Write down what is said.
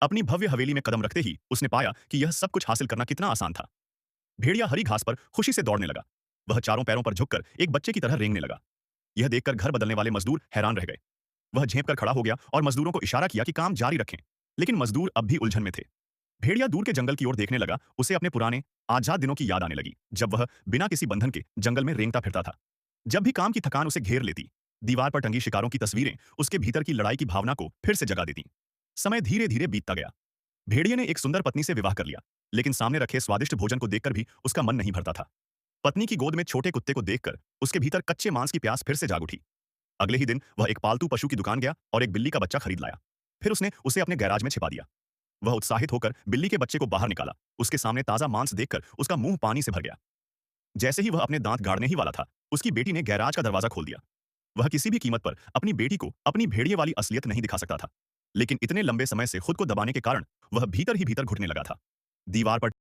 अपनी भव्य हवेली में कदम रखते ही उसने पाया कि यह सब कुछ हासिल करना कितना आसान था। भेड़िया हरी घास पर खुशी से दौड़ने लगा। वह चारों पैरों पर झुककर एक बच्चे की तरह रेंगने लगा। यह देखकर घर बदलने वाले मजदूर हैरान रह गए। वह झेप कर खड़ा हो गया और मजदूरों को इशारा किया कि काम जारी रखें। लेकिन मजदूर अब भी उलझन में थे। भेड़िया दूर के जंगल की ओर देखने लगा। उसे अपने पुराने आजाद दिनों की याद आने लगी, जब वह बिना किसी बंधन के जंगल में रेंगता फिरता था। जब भी काम की थकान उसे घेर लेती, दीवार पर टंगी शिकारों की तस्वीरें उसके भीतर की लड़ाई की भावना को फिर से जगा देती। समय धीरे धीरे बीतता गया। भेड़िए ने एक सुंदर पत्नी से विवाह कर लिया, लेकिन सामने रखे स्वादिष्ट भोजन को देखकर भी उसका मन नहीं भरता था। पत्नी की गोद में छोटे कुत्ते को देखकर उसके भीतर कच्चे मांस की प्यास फिर से जाग उठी। अगले ही दिन वह एक पालतू पशु की दुकान गया और एक बिल्ली का बच्चा खरीद लाया। फिर उसने उसे अपने गैराज में छिपा दिया। वह उत्साहित होकर बिल्ली के बच्चे को बाहर निकाला। उसके सामने ताजा मांस देखकर उसका मुंह पानी से भर गया। जैसे ही वह अपने दांत गाड़ने ही वाला था, उसकी बेटी ने गैराज का दरवाजा खोल दिया। वह किसी भी कीमत पर अपनी बेटी को अपनी भेड़िए वाली असलियत नहीं दिखा सकता था, लेकिन इतने लंबे समय से खुद को दबाने के कारण वह भीतर ही भीतर घुटने लगा था। दीवार पर